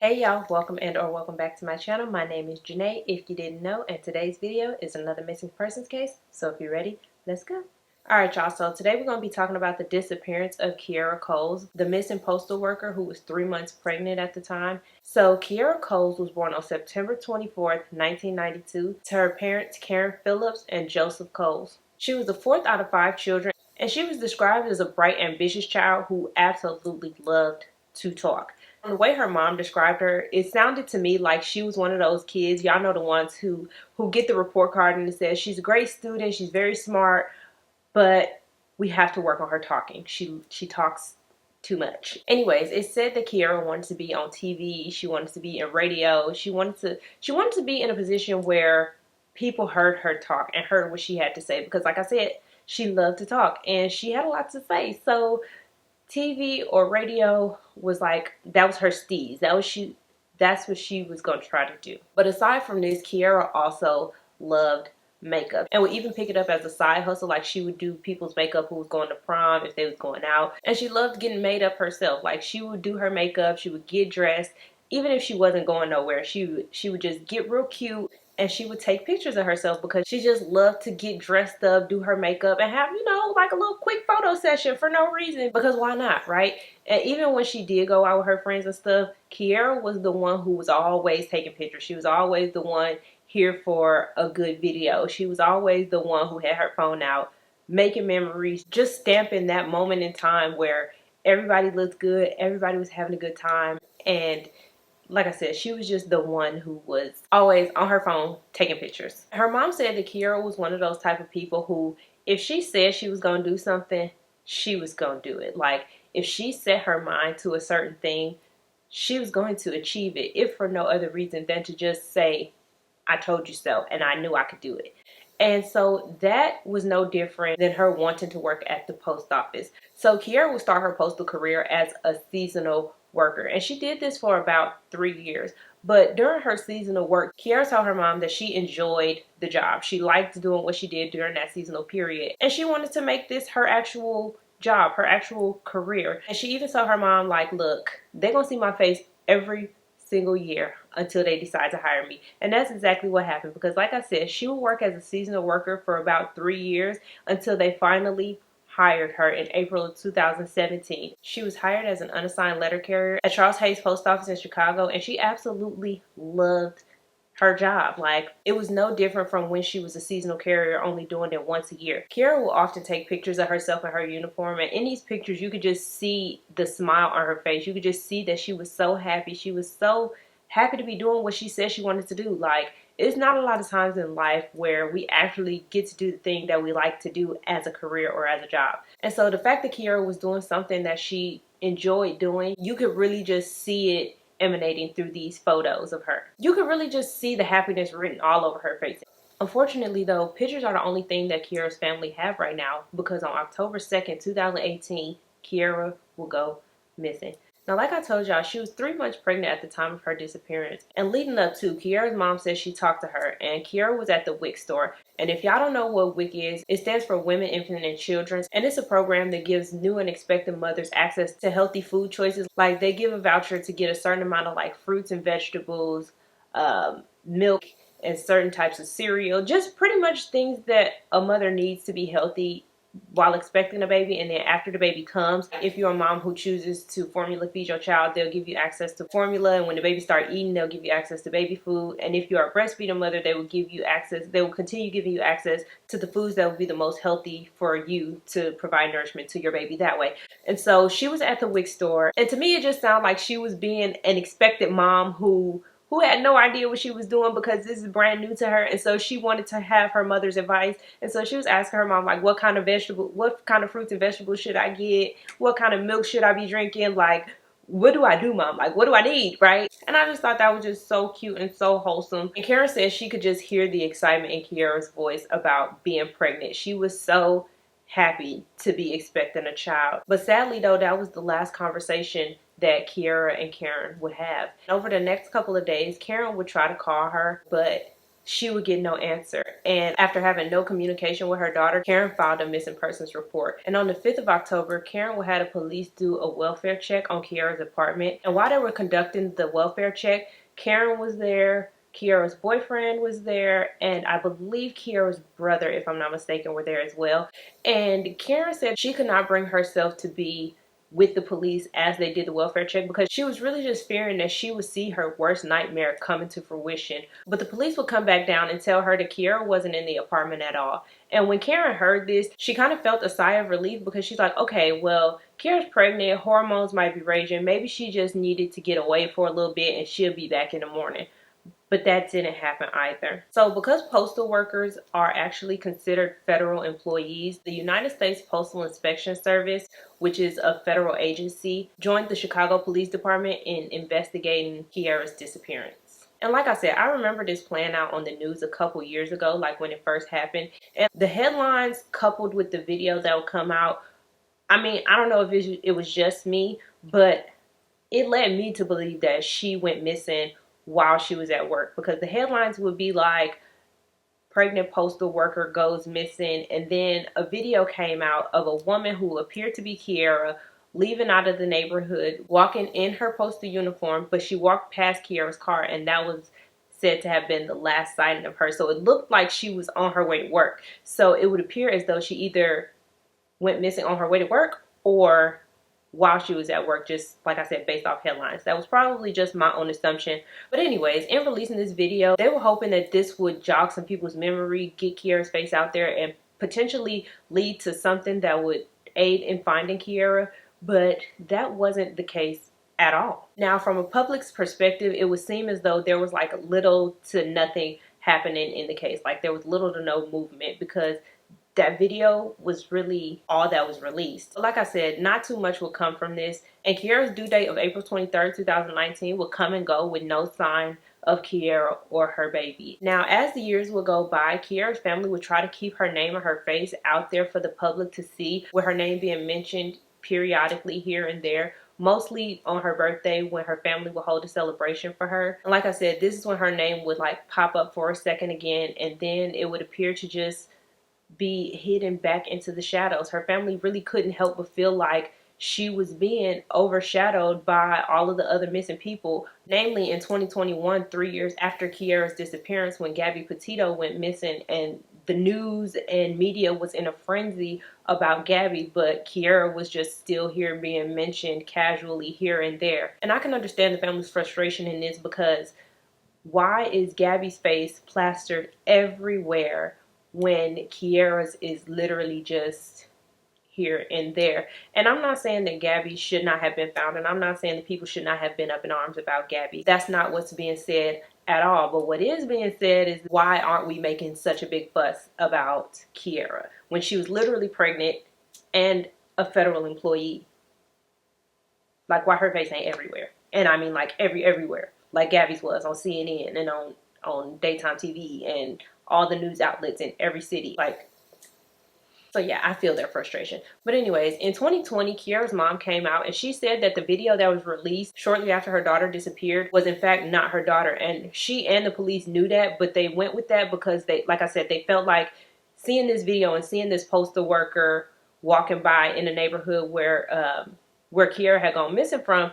Hey y'all, welcome back to my channel. My name is Janae, if you didn't know, and today's video is another missing persons case. So if you're ready, let's go. Alright y'all, so today we're going to be talking about the disappearance of Kierra Coles, the missing postal worker who was 3 months pregnant at the time. So Kierra Coles was born on September 24th, 1992 to her parents Karen Phillips and Joseph Coles. She was the fourth out of 5 children, and she was described as a bright, ambitious child who absolutely loved to talk. The way her mom described her, it sounded to me like she was one of those kids, y'all know, the ones who get the report card and it says she's a great student, she's very smart, but we have to work on her talking. She talks too much. Anyways, it said that Kierra wanted to be on TV, she wanted to be in radio, she wanted to be in a position where people heard her talk and heard what she had to say, because like I said, she loved to talk and she had a lot to say. So TV or radio was like, that was her steez. That's what she was going to try to do. But aside from this, Kierra also loved makeup and would even pick it up as a side hustle. Like, she would do people's makeup who was going to prom, if they was going out, and she loved getting made up herself. Like, she would do her makeup, she would get dressed, even if she wasn't going nowhere. She would just get real cute, and she would take pictures of herself because she just loved to get dressed up, do her makeup, and have, like a little quick photo session for no reason, because why not, right? And even when she did go out with her friends and stuff, Kierra was the one who was always taking pictures. She was always the one here for a good video. She was always the one who had her phone out, making memories, just stamping that moment in time where everybody looked good, everybody was having a good time. And like I said, she was just the one who was always on her phone taking pictures. Her mom said that Kierra was one of those type of people who, if she said she was going to do something, she was going to do it. Like, if she set her mind to a certain thing, she was going to achieve it, if for no other reason than to just say, I told you so, and I knew I could do it. And so that was no different than her wanting to work at the post office. So Kierra would start her postal career as a seasonal worker, and she did this for about 3 years. But during her seasonal work, Kierra told her mom that she enjoyed the job. She liked doing what she did during that seasonal period, and she wanted to make this her actual job, her actual career. And she even told her mom, like, look, they're gonna see my face every single year until they decide to hire me. And that's exactly what happened, because like I said, she would work as a seasonal worker for about 3 years until they finally hired her in April of 2017. She was hired as an unassigned letter carrier at Charles Hayes Post Office in Chicago, and she absolutely loved her job. Like, it was no different from when she was a seasonal carrier, only doing it once a year. Kierra will often take pictures of herself in her uniform, and in these pictures you could just see the smile on her face. You could just see that she was so happy. She was so happy to be doing what she said she wanted to do. Like, it's not a lot of times in life where we actually get to do the thing that we like to do as a career or as a job. And so the fact that Kierra was doing something that she enjoyed doing, you could really just see it emanating through these photos of her. You could really just see the happiness written all over her face. Unfortunately though, pictures are the only thing that Kierra's family have right now, because on October 2nd, 2018, Kierra will go missing. Now, like I told y'all, she was 3 months pregnant at the time of her disappearance. And leading up to, Kierra's mom said she talked to her, and Kierra was at the WIC store. And if y'all don't know what WIC is, it stands for Women, Infant, and Children. And it's a program that gives new and expectant mothers access to healthy food choices. Like, they give a voucher to get a certain amount of like fruits and vegetables, milk, and certain types of cereal. Just pretty much things that a mother needs to be healthy while expecting a baby. And then after the baby comes, if you're a mom who chooses to formula feed your child, they'll give you access to formula, and when the baby start eating, they'll give you access to baby food. And if you're a breastfeeding mother, they will continue giving you access to the foods that will be the most healthy for you to provide nourishment to your baby that way. And so she was at the WIC store, and to me it just sounded like she was being an expected mom who had no idea what she was doing, because this is brand new to her. And so she wanted to have her mother's advice. And so she was asking her mom, like, what kind of fruits and vegetables should I get? What kind of milk should I be drinking? Like, what do I do, mom? Like, what do I need, right? And I just thought that was just so cute and so wholesome. And Karen said she could just hear the excitement in Kierra's voice about being pregnant. She was so happy to be expecting a child. But sadly though, that was the last conversation that Kierra and Karen would have. Over the next couple of days, Karen would try to call her, but she would get no answer. And after having no communication with her daughter, Karen filed a missing persons report. And on the 5th of October, Karen had the police do a welfare check on Kierra's apartment. And while they were conducting the welfare check, Karen was there, Kierra's boyfriend was there, and I believe Kierra's brother, if I'm not mistaken, were there as well. And Karen said she could not bring herself to be with the police as they did the welfare check because she was really just fearing that she would see her worst nightmare come into fruition. But the police would come back down and tell her that Kierra wasn't in the apartment at all. And when Karen heard this, she kind of felt a sigh of relief because she's like, okay, well, Kierra's pregnant, hormones might be raging, maybe she just needed to get away for a little bit and she'll be back in the morning. But that didn't happen either. So because postal workers are actually considered federal employees, the United States Postal Inspection Service, which is a federal agency, joined the Chicago Police Department in investigating Kierra's disappearance. And like I said, I remember this playing out on the news a couple years ago, like when it first happened. And the headlines coupled with the video that would come out, I mean, I don't know if it was just me, but it led me to believe that she went missing while she was at work, because the headlines would be like, pregnant postal worker goes missing, and then a video came out of a woman who appeared to be Kierra leaving out of the neighborhood, walking in her postal uniform, but she walked past Kierra's car, and that was said to have been the last sighting of her. So it looked like she was on her way to work. So it would appear as though she either went missing on her way to work or while she was at work, just like I said, based off headlines. That was probably just my own assumption. But anyways, in releasing this video, they were hoping that this would jog some people's memory, get Kierra's face out there, and potentially lead to something that would aid in finding Kierra. But that wasn't the case at all. Now, from a public's perspective, it would seem as though there was like little to nothing happening in the case. Like there was little to no movement because that video was really all that was released. Like I said, not too much will come from this. And Kierra's due date of April 23rd, 2019 will come and go with no sign of Kierra or her baby. Now, as the years will go by, Kierra's family would try to keep her name and her face out there for the public to see, with her name being mentioned periodically here and there, mostly on her birthday when her family would hold a celebration for her. And like I said, this is when her name would like pop up for a second again, and then it would appear to just be hidden back into the shadows. Her family really couldn't help but feel like she was being overshadowed by all of the other missing people. Namely, in 2021, 3 years after Kierra's disappearance, when Gabby Petito went missing, and the news and media was in a frenzy about Gabby, but Kierra was just still here being mentioned casually here and there. And I can understand the family's frustration in this, because why is Gabby's face plastered everywhere when Kierra's is literally just here and there? And I'm not saying that Gabby should not have been found, and I'm not saying that people should not have been up in arms about Gabby. That's not what's being said at all. But what is being said is, why aren't we making such a big fuss about Kierra when she was literally pregnant and a federal employee? Like, why her face ain't everywhere? And I mean like everywhere, like Gabby's was on CNN and on daytime TV and all the news outlets in every city. Like, so yeah, I feel their frustration. But anyways, in 2020, Kierra's mom came out and she said that the video that was released shortly after her daughter disappeared was in fact not her daughter. And she and the police knew that, but they went with that because they, like I said, they felt like seeing this video and seeing this postal worker walking by in the neighborhood where Kierra had gone missing from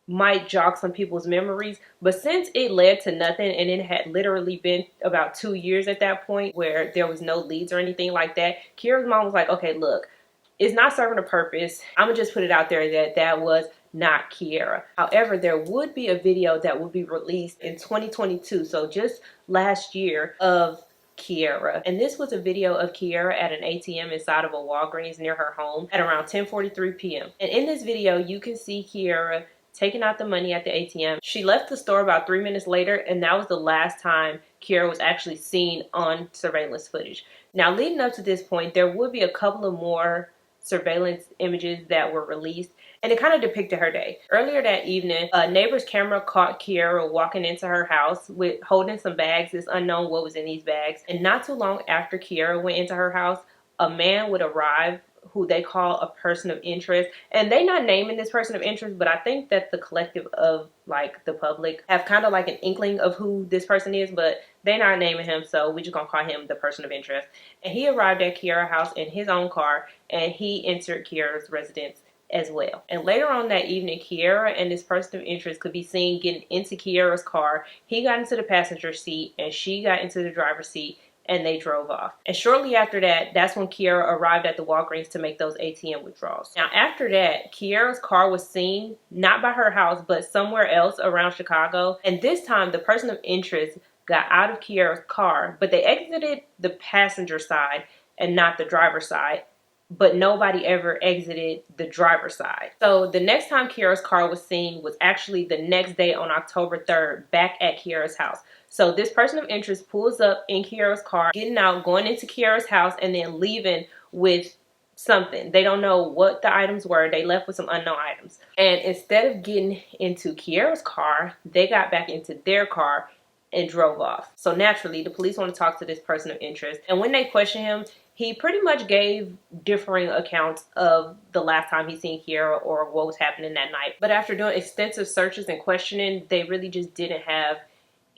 might jog some people's memories. But since it led to nothing, and it had literally been about 2 years at that point where there was no leads or anything like that, Kierra's mom was like, okay, look, it's not serving a purpose. I'm gonna just put it out there that that was not Kierra. However, there would be a video that would be released in 2022, so just last year, of Kierra. And this was a video of Kierra at an ATM inside of a Walgreens near her home at around 10:43 p.m. And in this video, you can see Kierra taking out the money at the ATM. She left the store about 3 minutes later, and that was the last time Kierra was actually seen on surveillance footage. Now, leading up to this point, there would be a couple of more surveillance images that were released, and it kind of depicted her day. Earlier that evening, a neighbor's camera caught Kierra walking into her house with holding some bags. It's unknown what was in these bags. And not too long after Kierra went into her house, a man would arrive who they call a person of interest. And they not naming this person of interest, but I think that the collective of like the public have kind of like an inkling of who this person is, but they not naming him, so we just gonna call him the person of interest. And he arrived at Kierra's house in his own car, and he entered Kierra's residence as well. And later on that evening, Kierra and this person of interest could be seen getting into Kierra's car. He got into the passenger seat and she got into the driver's seat, and they drove off. And shortly after that, that's when Kierra arrived at the Walgreens to make those ATM withdrawals. Now after that, Kierra's car was seen not by her house but somewhere else around Chicago, and this time the person of interest got out of Kierra's car, but they exited the passenger side and not the driver's side, but nobody ever exited the driver's side. So the next time Kierra's car was seen was actually the next day on October 3rd, back at Kierra's house. So this person of interest pulls up in Kierra's car, getting out, going into Kierra's house, and then leaving with something. They don't know what the items were. They left with some unknown items. And instead of getting into Kierra's car, they got back into their car and drove off. So naturally, the police want to talk to this person of interest. And when they question him, he pretty much gave differing accounts of the last time he seen Kierra or what was happening that night. But after doing extensive searches and questioning, they really just didn't have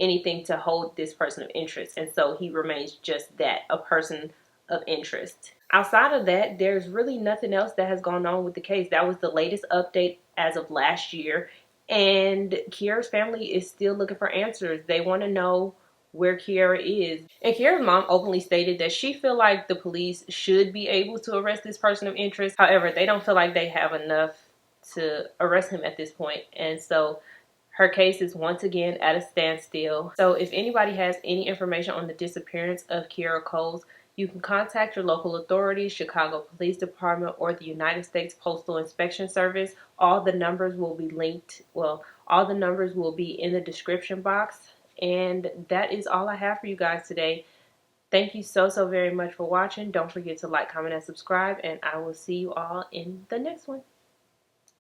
anything to hold this person of interest. And so he remains just that, a person of interest. Outside of that, there's really nothing else that has gone on with the case. That was the latest update as of last year. And Kierra's family is still looking for answers. They want to know where Kierra is. And Kierra's mom openly stated that she feel like the police should be able to arrest this person of interest. However, they don't feel like they have enough to arrest him at this point. And so her case is once again at a standstill. So if anybody has any information on the disappearance of Kierra Coles, you can contact your local authorities, Chicago Police Department, or the United States Postal Inspection Service. All the numbers will be linked. Well, all the numbers will be in the description box. And that is all I have for you guys today. Thank you so very much for watching. Don't forget to like, comment, and subscribe. And I will see you all in the next one.